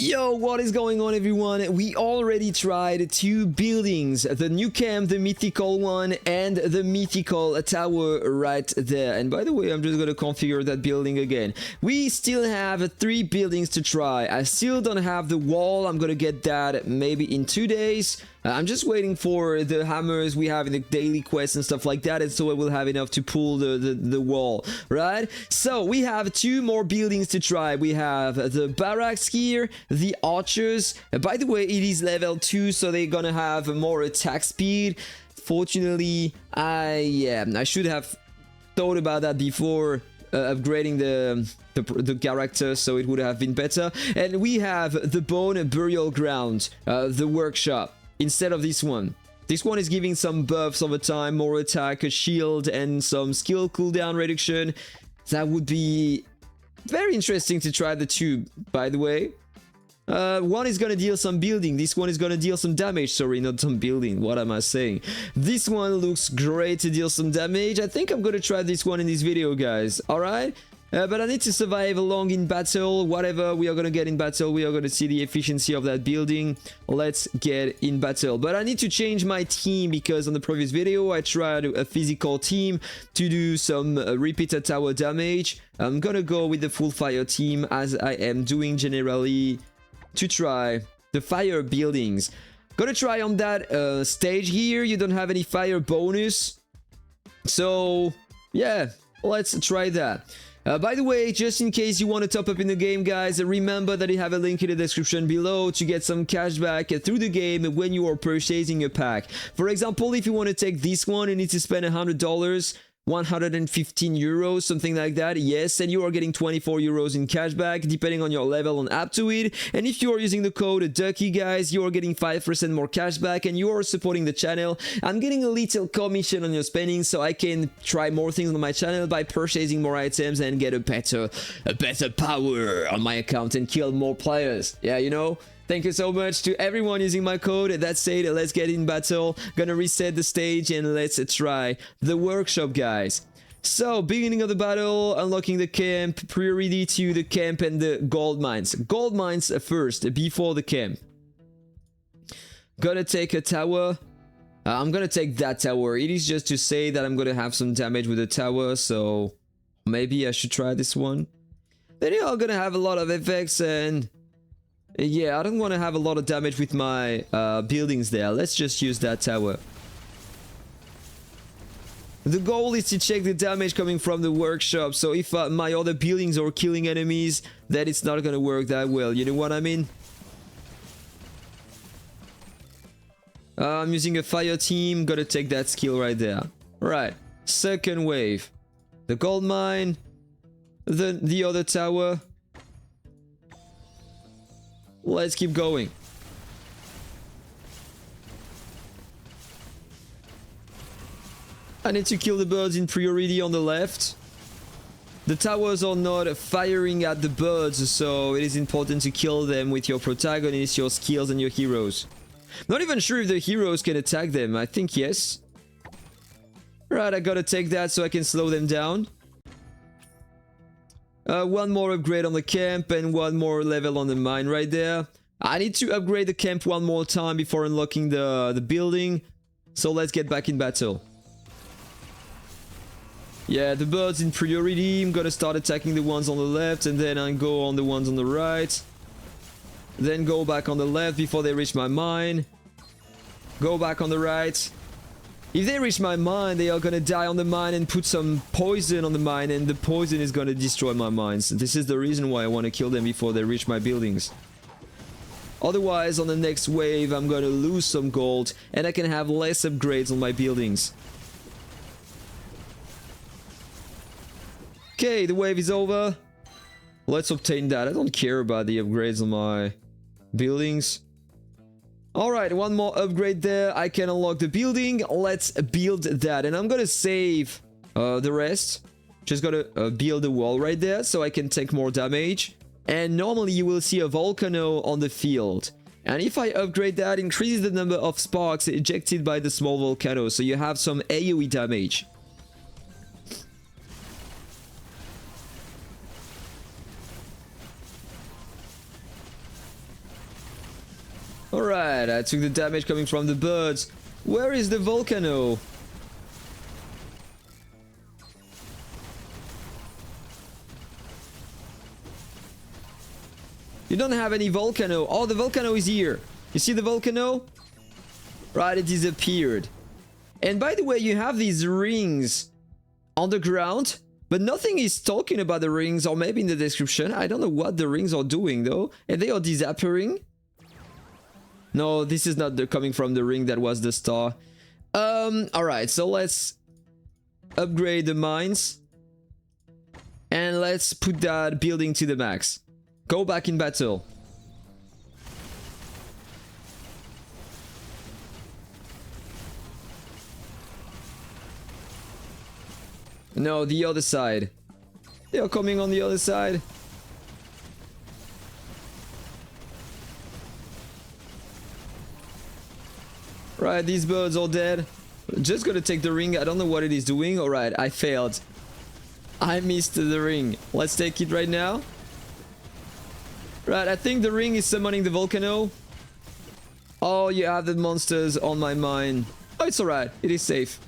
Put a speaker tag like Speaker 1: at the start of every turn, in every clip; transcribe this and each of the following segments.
Speaker 1: Yo, what is going on, everyone? We already tried two buildings, the new camp, the mythical one, and the mythical tower right there. And by the way, I'm just gonna configure that building again. We still have three buildings to try. I still don't have the wall. I'm gonna get that maybe in 2 days. I'm just waiting for the hammers we have in the daily quest and stuff like that, and so I will have enough to pull the wall, right? So we have two more buildings to try. We have the barracks here, the archers. By the way, it is level 2, so they're gonna have more attack speed. Fortunately, I should have thought about that before upgrading the character, so it would have been better. And we have the bone burial ground, the workshop, instead of this one. This one is giving some buffs over time, more attack, a shield, and some skill cooldown reduction. That would be very interesting to try the two, by the way. One is gonna deal some building, this one is gonna deal some damage. Sorry, not some building, what am I saying? This one looks great to deal some damage. I think I'm gonna try this one in this video, guys, alright? But I need to survive along in battle. Whatever we are gonna get in battle, we are gonna see the efficiency of that building. Let's get in battle. But I need to change my team, because on the previous video I tried a physical team to do some repeated tower damage. I'm gonna go with the full fire team, as I am doing generally, to try the fire buildings. Gonna try on that stage here. You don't have any fire bonus, so yeah, let's try that. By the way, just in case you want to top up in the game, guys, remember that I have a link in the description below to get some cashback through the game when you are purchasing a pack. For example, if you want to take this one, you need to spend $100, 115 euros, something like that. Yes, and you are getting 24 euros in cashback depending on your level on Aptoide. And if you are using the code Ducky, guys, you are getting 5% more cashback, and you are supporting the channel. I'm getting a little commission on your spending, so I can try more things on my channel by purchasing more items and get a better power on my account and kill more players. Yeah, you know. Thank you so much to everyone using my code. That's it, let's get in battle. Gonna reset the stage and let's try the workshop, guys. So, beginning of the battle, unlocking the camp, priority to the camp and the gold mines. Gold mines first, before the camp. Gonna take a tower. I'm gonna take that tower. It is just to say that I'm gonna have some damage with the tower, so maybe I should try this one. Then you're gonna have a lot of effects, and yeah, I don't want to have a lot of damage with my buildings there. Let's just use that tower. The goal is to check the damage coming from the workshop, so if my other buildings are killing enemies, then it's not gonna work that well, you know what I mean? I'm using a fire team, gotta take that skill right there. Right, second wave. The gold mine, the other tower. Let's keep going. I need to kill the birds in priority on the left. The towers are not firing at the birds, so it is important to kill them with your protagonists, your skills, and your heroes. Not even sure if the heroes can attack them. I think yes. Right, I gotta take that so I can slow them down. One more upgrade on the camp and one more level on the mine right there. I need to upgrade the camp one more time before unlocking the building. So let's get back in battle. Yeah, the birds in priority. I'm gonna start attacking the ones on the left, and then I go on the ones on the right. Then go back on the left before they reach my mine. Go back on the right. If they reach my mine, they are gonna die on the mine and put some poison on the mine, and the poison is gonna destroy my mines. This is the reason why I want to kill them before they reach my buildings. Otherwise, on the next wave, I'm gonna lose some gold, and I can have less upgrades on my buildings. Okay, the wave is over. Let's obtain that. I don't care about the upgrades on my buildings. Alright, one more upgrade there. I can unlock the building. Let's build that. And I'm gonna save the rest. Just gotta build a wall right there so I can take more damage. And normally you will see a volcano on the field. And if I upgrade that, increases the number of sparks ejected by the small volcano. So you have some AoE damage. Alright, I took the damage coming from the birds. Where is the volcano? You don't have any volcano. Oh, the volcano is here. You see the volcano? Right, it disappeared. And by the way, you have these rings on the ground, but nothing is talking about the rings, or maybe in the description. I don't know what the rings are doing though. And they are disappearing. No, this is not coming from the ring that was the star. Alright, so let's upgrade the mines. And let's put that building to the max. Go back in battle. No, the other side. They are coming on the other side. Right, these birds are dead. Just gonna take the ring. I don't know what it is doing. Alright, I failed. I missed the ring. Let's take it right now. Right, I think the ring is summoning the volcano. Oh, you have the monsters on my mine. Oh, it's alright. It is safe.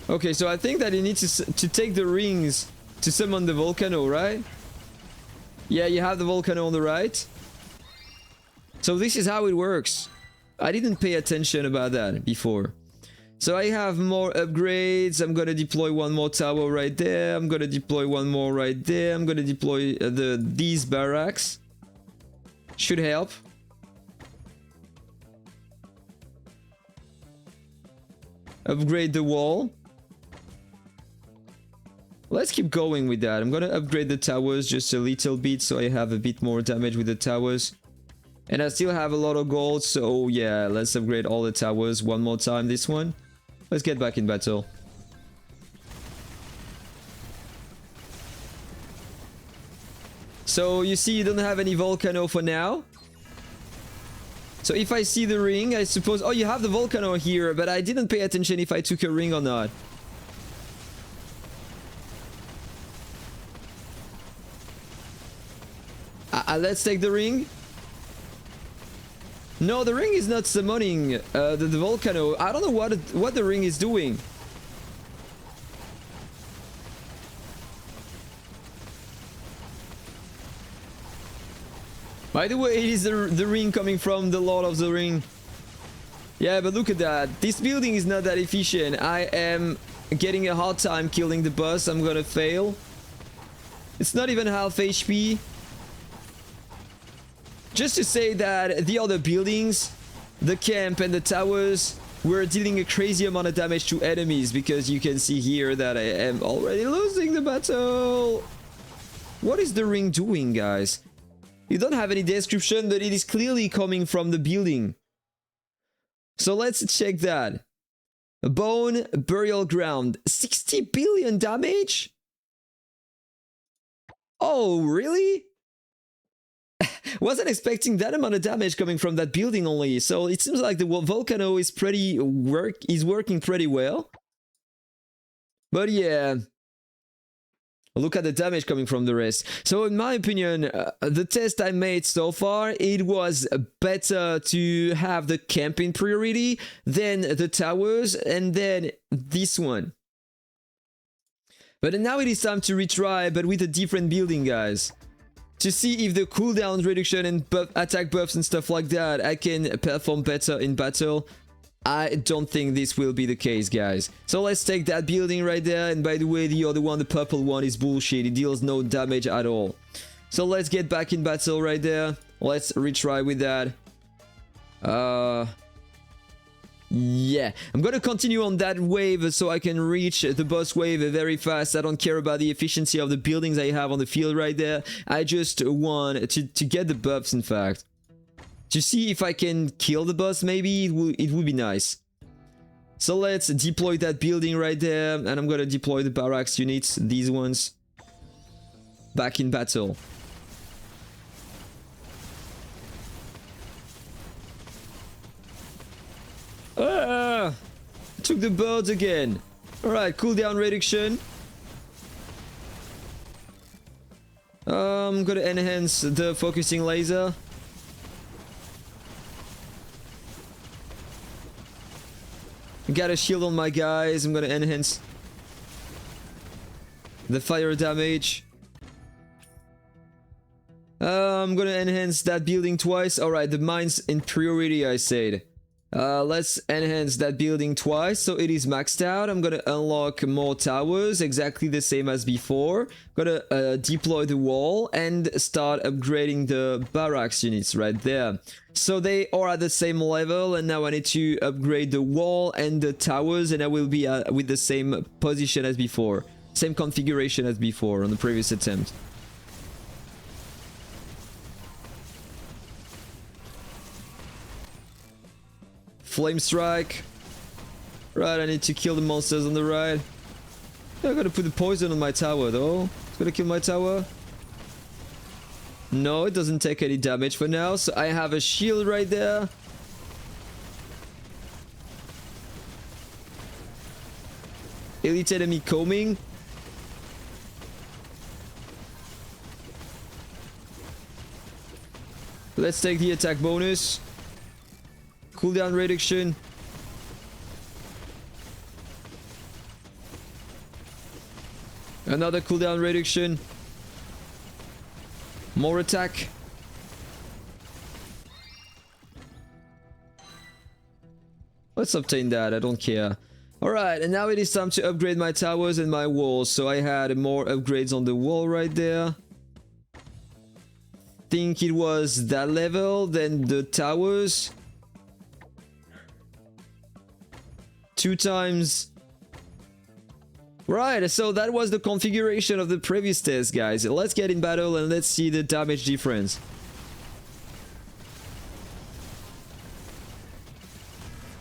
Speaker 1: Okay, so I think that you need to take the rings to summon the volcano, right? Yeah, you have the volcano on the right. So this is how it works. I didn't pay attention about that before. So I have more upgrades. I'm gonna deploy one more tower right there. I'm gonna deploy one more right there. I'm gonna deploy these barracks. Should help. Upgrade the wall. Let's keep going with that. I'm gonna upgrade the towers just a little bit so I have a bit more damage with the towers. And I still have a lot of gold, so yeah, let's upgrade all the towers one more time, this one. Let's get back in battle. So you see you don't have any volcano for now. So if I see the ring, I suppose... Oh, you have the volcano here, but I didn't pay attention if I took a ring or not. Let's take the ring. No, the ring is not summoning the volcano. I don't know what the ring is doing. By the way, it is the ring coming from the Lord of the Ring. Yeah, but look at that. This building is not that efficient. I am getting a hard time killing the boss. I'm gonna fail. It's not even half HP. Just to say that the other buildings, the camp and the towers, were dealing a crazy amount of damage to enemies, because you can see here that I am already losing the battle. What is the ring doing, guys? You don't have any description, but it is clearly coming from the building. So let's check that. Bone Burial Ground. 60 billion damage? Oh, really? Wasn't expecting that amount of damage coming from that building only. So it seems like the volcano is working pretty well. But yeah, look at the damage coming from the rest. So in my opinion, the test I made so far, it was better to have the camping priority than the towers and then this one. But now it is time to retry, but with a different building, guys. To see if the cooldown reduction and attack buffs and stuff like that, I can perform better in battle. I don't think this will be the case, guys. So let's take that building right there. And by the way, the other one, the purple one, is bullshit. It deals no damage at all. So let's get back in battle right there. Let's retry with that. Yeah, I'm gonna continue on that wave so I can reach the boss wave very fast. I don't care about the efficiency of the buildings I have on the field right there. I just want to get the buffs, in fact. To see if I can kill the boss, maybe it would be nice. So let's deploy that building right there. And I'm gonna deploy the barracks units, these ones. Back in battle. Took the birds again. Alright, cooldown reduction. I'm gonna enhance the focusing laser. Got a shield on my guys. I'm gonna enhance the fire damage. I'm gonna enhance that building twice. Alright, the mines in priority, I said. Let's enhance that building twice so it is maxed out. I'm gonna unlock more towers, exactly the same as before. Gonna deploy the wall and start upgrading the barracks units right there. So they are at the same level, and now I need to upgrade the wall and the towers, and I will be with the same position as before. Same configuration as before on the previous attempt. Flame strike. Right, I need to kill the monsters on the right. I gotta put the poison on my tower though. It's gonna kill my tower. No, it doesn't take any damage for now. So I have a shield right there. Elite enemy coming. Let's take the attack bonus. Cooldown reduction. Another cooldown reduction. More attack. Let's obtain that, I don't care. Alright, and now it is time to upgrade my towers and my walls. So I had more upgrades on the wall right there. Think it was that level, then the towers. 2 times. Right, so that was the configuration of the previous test, guys. Let's get in battle and let's see the damage difference.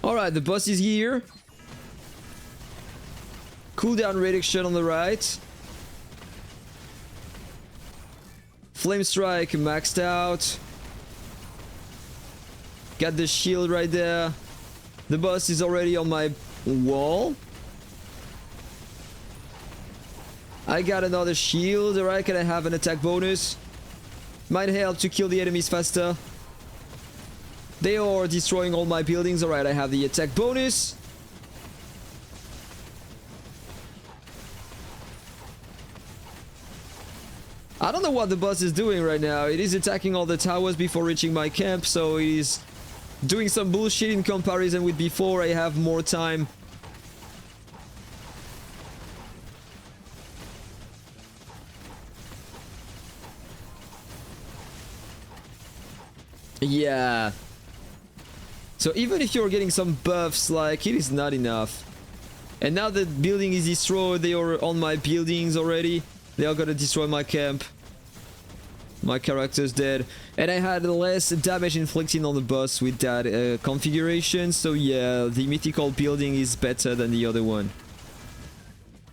Speaker 1: Alright, the boss is here. Cooldown reduction on the right. Flame strike maxed out. Got the shield right there. The boss is already on my wall. I got another shield. Alright, can I have an attack bonus? Might help to kill the enemies faster. They are destroying all my buildings. Alright, I have the attack bonus. I don't know what the boss is doing right now. It is attacking all the towers before reaching my camp, so it is doing some bullshit in comparison with before. I have more time. Yeah. So even if you're getting some buffs, like, it is not enough. And now the building is destroyed. They are on my buildings already. They are gonna destroy my camp. My character's dead. And I had less damage inflicted on the boss with that configuration. So yeah, the mythical building is better than the other one.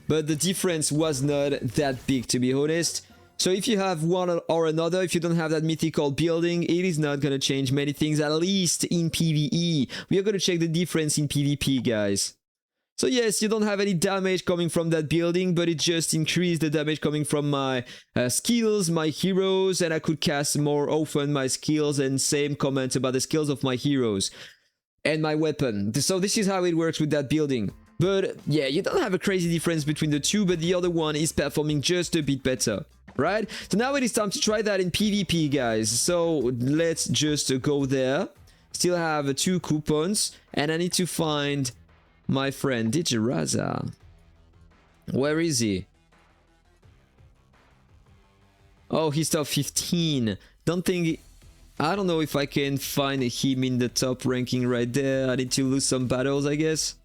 Speaker 1: But the difference was not that big, to be honest. So if you have one or another, if you don't have that mythical building, it is not gonna change many things, at least in PvE. We are gonna check the difference in PvP, guys. So yes, you don't have any damage coming from that building, but it just increased the damage coming from my skills, my heroes, and I could cast more often my skills, and same comment about the skills of my heroes and my weapon. So this is how it works with that building. But yeah, you don't have a crazy difference between the two, but the other one is performing just a bit better. Right? So now it is time to try that in PvP, guys. So let's just go there. Still have 2 coupons, and I need to find my friend Digiraza. Where is he? Oh, he's top 15. Don't think... I don't know if I can find him in the top ranking right there. I need to lose some battles, I guess.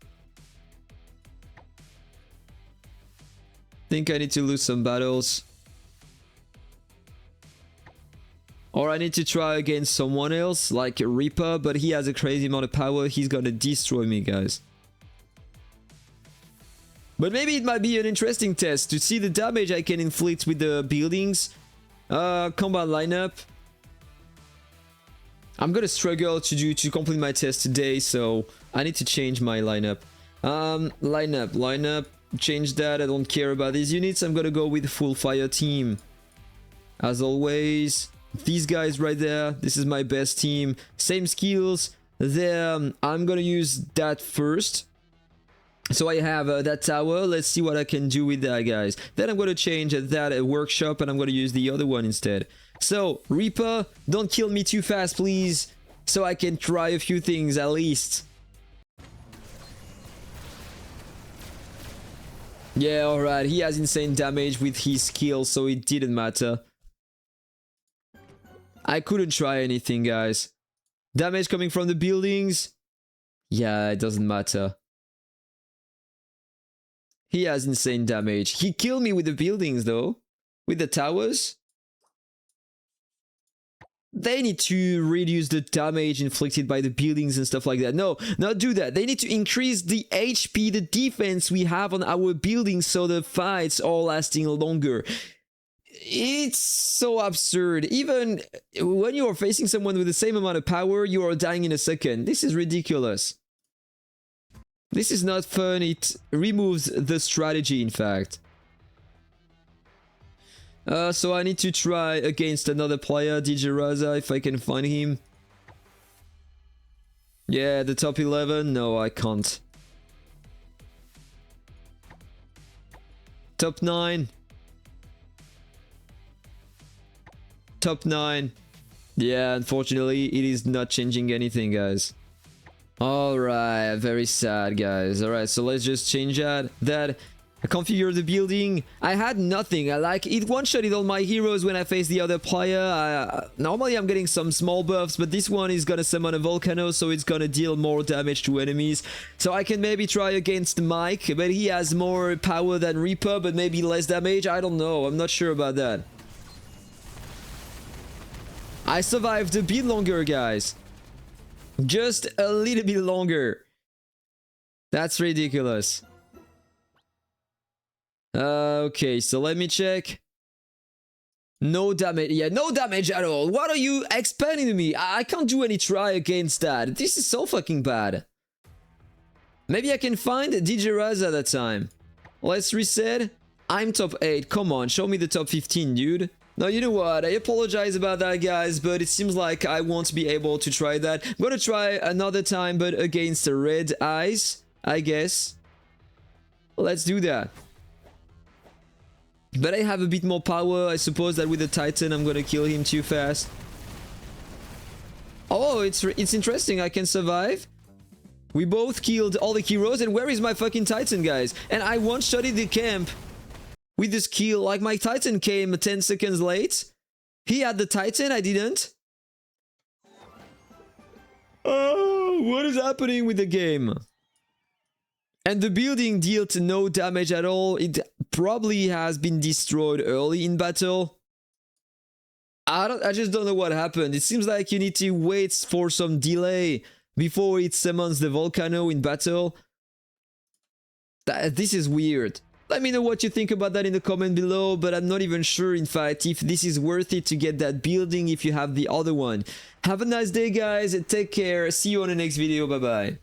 Speaker 1: Think I need to lose some battles. Or I need to try against someone else, like a Reaper, but he has a crazy amount of power. He's gonna destroy me, guys. But maybe it might be an interesting test to see the damage I can inflict with the buildings. Combat lineup. I'm gonna struggle to complete my test today, so I need to change my lineup. Lineup. Change that. I don't care about these units. I'm gonna go with full fire team. as always. These guys right there, this is my best team. Same skills there. I'm gonna use that first. So I have that tower. Let's see what I can do with that, guys. Then I'm gonna change that workshop and I'm gonna use the other one instead. So Reaper, don't kill me too fast, please, so I can try a few things at least. Yeah, alright, he has insane damage with his skill, so it didn't matter. I couldn't try anything, guys. Damage coming from the buildings. Yeah, it doesn't matter. He has insane damage. He killed me with the buildings, though. With the towers. They need to reduce the damage inflicted by the buildings and stuff like that. No, not do that. They need to increase the HP, the defense we have on our buildings, so the fights are lasting longer. It's so absurd. Even when you are facing someone with the same amount of power, you are dying in a second. This is ridiculous. This is not fun. It removes the strategy, in fact. So I need to try against another player, DJ Raza, if I can find him. Yeah, the top 11. No, I can't. Top 9. Top 9. Yeah, unfortunately, it is not changing anything, guys. Alright, very sad, guys. Alright, so let's just change that. I configure the building. I had nothing. It one-shotted all my heroes when I faced the other player. Normally I'm getting some small buffs, but this one is gonna summon a volcano, so it's gonna deal more damage to enemies. So I can maybe try against Mike, but he has more power than Reaper, but maybe less damage. I don't know. I'm not sure about that. I survived a bit longer, guys. Just a little bit longer. That's ridiculous. Okay, so let me check. No damage. Yeah, no damage at all. What are you expecting to me? I can't do any try against that. This is so fucking bad. Maybe I can find DJ Raz at that time. Let's reset. I'm top 8. Come on, show me the top 15, dude. No, you know what? I apologize about that, guys, but it seems like I won't be able to try that. I'm gonna try another time, but against the red eyes, I guess. Let's do that. But I have a bit more power. I suppose that with the Titan, I'm gonna kill him too fast. Oh, it's interesting. I can survive. We both killed all the heroes. And where is my fucking Titan, guys? And I one-shotted the camp with this kill. Like, my Titan came 10 seconds late. He had the Titan. I didn't. Oh, what is happening with the game? And the building dealt no damage at all. It probably has been destroyed early in battle. I just don't know what happened. It seems like you need to wait for some delay before it summons the volcano in battle. This is weird. Let me know what you think about that in the comment below, but I'm not even sure, in fact, if this is worth it to get that building if you have the other one. Have a nice day, guys. Take care. See you on the next video. Bye-bye.